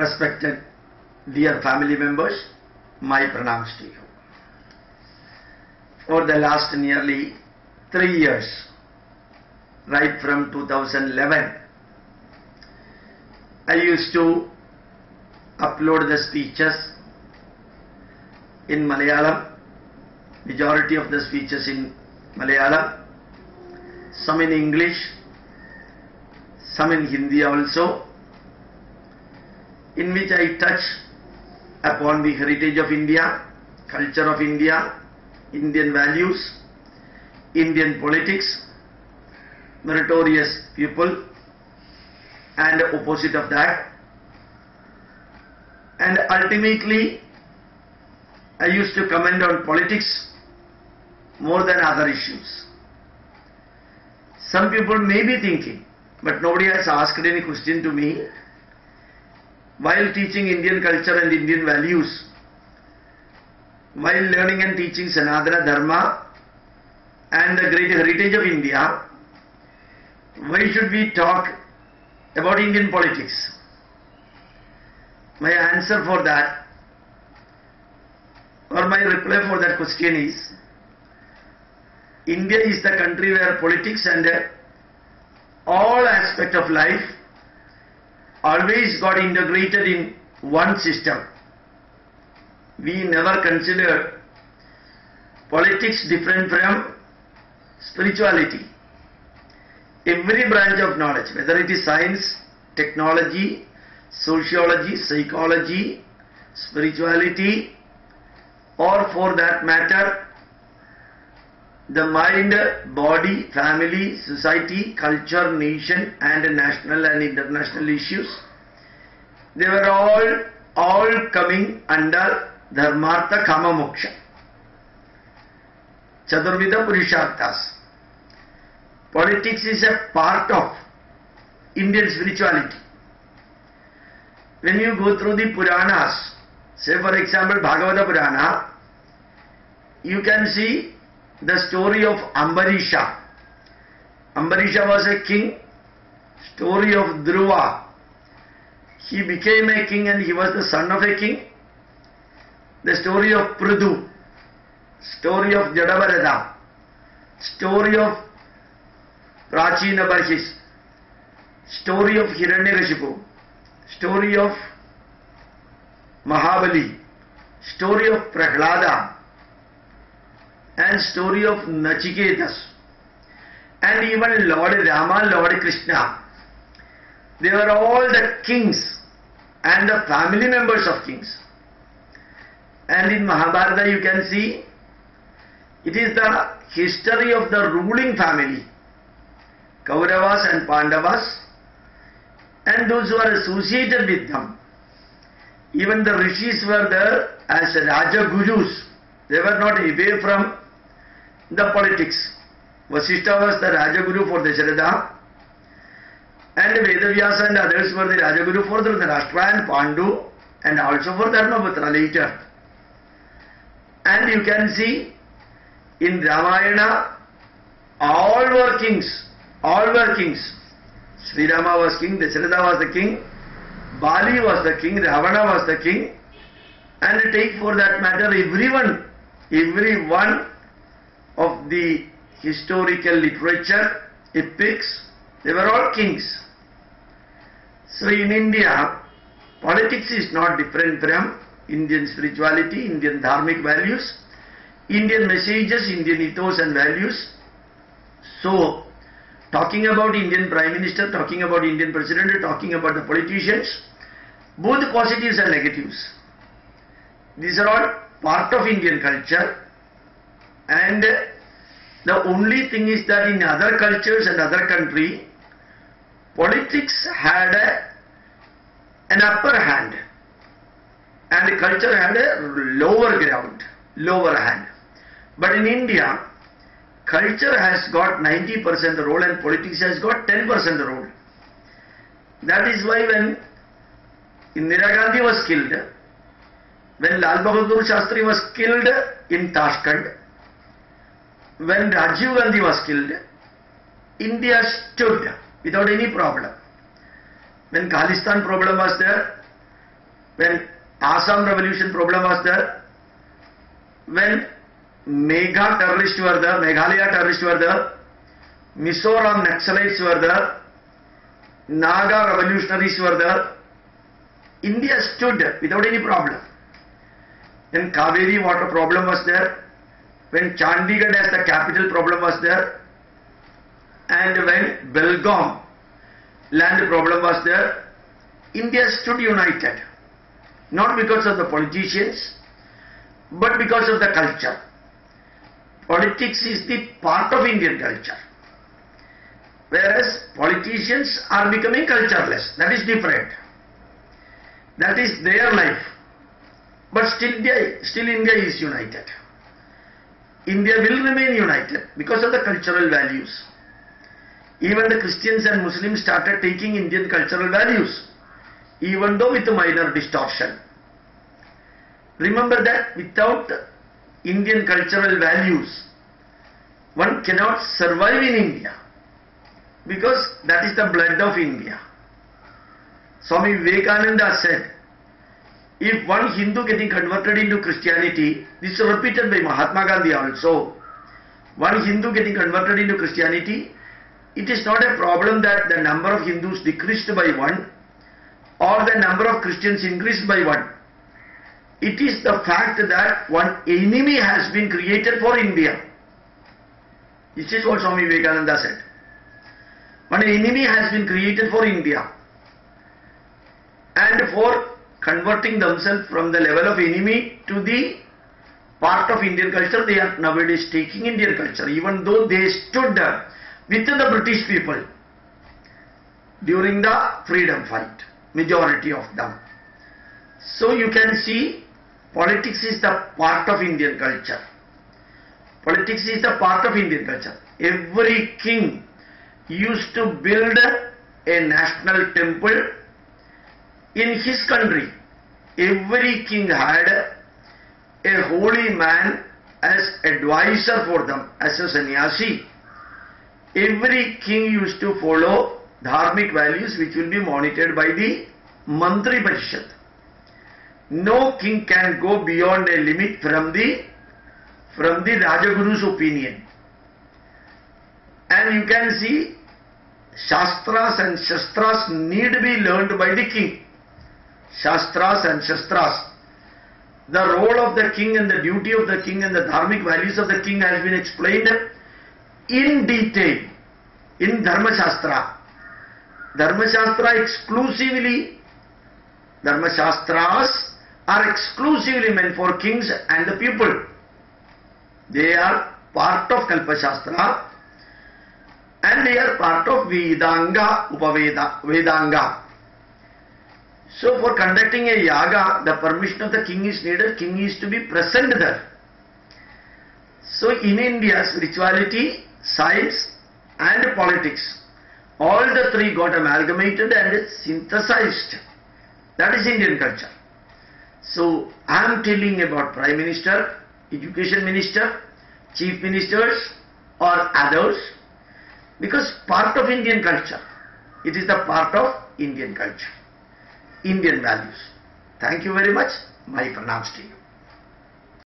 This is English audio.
Respected dear family members, my pranams to you. For the last nearly 3 years, right from 2011, I used to upload the speeches in Malayalam, majority of the speeches in Malayalam, some in English, some in Hindi also, in which I touch upon the heritage of India, culture of India, Indian values, Indian politics, meritorious people, and opposite of that. And ultimately, I used to comment on politics more than other issues. Some people may be thinking, but nobody has asked any question to me, while teaching Indian culture and Indian values, while learning and teaching Sanatana Dharma and the great heritage of India, why should we talk about Indian politics? My answer for that, or my reply for that question is, India is the country where politics and all aspects of life always got integrated in one system. We never considered politics different from spirituality. Every branch of knowledge, whether it is science, technology, sociology, psychology, spirituality, or for that matter, the mind, body, family, society, culture, nation, and national and international issues, they were all coming under Dharmartha Kama Moksha. Chaturvida Purusharthas. Politics is a part of Indian spirituality. When you go through the Puranas, say for example Bhagavata Purana, you can see the story of Ambarisha. Ambarisha was a king. Story of Dhruva. He became a king and he was the son of a king. The story of Prudu. Story of Jadavarada. Story of Prachina Barhis. Story of Hiranyakashipu. Story of Mahabali. Story of Prahlada. And story of Nachiketas, and even Lord Rama, Lord Krishna. They were all the kings and the family members of kings. And in Mahabharata you can see it is the history of the ruling family, Kauravas and Pandavas, and those who are associated with them. Even the rishis were there as Raja Gurus. They were not away from the politics. Vasishtha was the Raja Guru for Dasharatha, and Vedavyasa and others were the Raja Guru for Dhritarashtra and Pandu, and also for Dharmapatra later. And you can see in Ramayana, all were kings. Sri Rama was king, Dasharatha was the king, Bali was the king, Ravana was the king, and take for that matter every one of the historical literature, epics, they were all kings. So in India, politics is not different from Indian spirituality, Indian dharmic values, Indian messages, Indian ethos and values. So, talking about Indian Prime Minister, talking about Indian President, talking about the politicians, both positives and negatives. These are all part of Indian culture, and the only thing is that in other cultures and other country, politics had an upper hand and culture had a lower hand. But in India, culture has got 90% role and politics has got 10% role. That is why when Indira Gandhi was killed, when Lal Bahadur Shastri was killed in Tashkent, when Rajiv Gandhi was killed, India stood without any problem. When Khalistan problem was there, when Assam revolution problem was there, when Meghalaya terrorists were there, Mizoram Naxalites were there, Naga revolutionaries were there, India stood without any problem. When Kaveri water problem was there, when Chandigarh as the capital problem was there, and when Belgaum land problem was there, India stood united. Not because of the politicians, but because of the culture. Politics is the part of Indian culture. Whereas politicians are becoming cultureless. That is different. That is their life. But still India is united. India will remain united because of the cultural values. Even the Christians and Muslims started taking Indian cultural values, even though with a minor distortion. Remember that without Indian cultural values, one cannot survive in India, because that is the blood of India. Swami Vivekananda said, if one Hindu getting converted into Christianity, this is repeated by Mahatma Gandhi also, one Hindu getting converted into Christianity, it is not a problem that the number of Hindus decreased by one or the number of Christians increased by one. It is the fact that one enemy has been created for India. This is what Swami Vivekananda said. One enemy has been created for India, and for converting themselves from the level of enemy to the part of Indian culture, they are nowadays taking Indian culture, even though they stood with the British people during the freedom fight, majority of them. So you can see, politics is the part of Indian culture. Politics is the part of Indian culture. Every king used to build a national temple in his country. Every king had a holy man as advisor for them, as a sannyasi. Every king used to follow dharmic values which will be monitored by the Mantri Parishad. No king can go beyond a limit from the Rajaguru's opinion. And you can see, Shastras and Shastras need to be learned by the king. Shastras and Shastras. The role of the king and the duty of the king and the dharmic values of the king has been explained in detail in Dharma Shastra. Dharma Shastras are exclusively meant for kings and the people. They are part of Kalpa Shastra and they are part of Vedanga, Vedanga. So for conducting a yaga, the permission of the king is needed. King is to be present there. So in India, spirituality, science and politics, all the three got amalgamated and synthesized. That is Indian culture. So I am telling about Prime Minister, Education Minister, Chief Ministers or others, because part of Indian culture. It is the part of Indian culture, Indian values. Thank you very much. My pranams to you.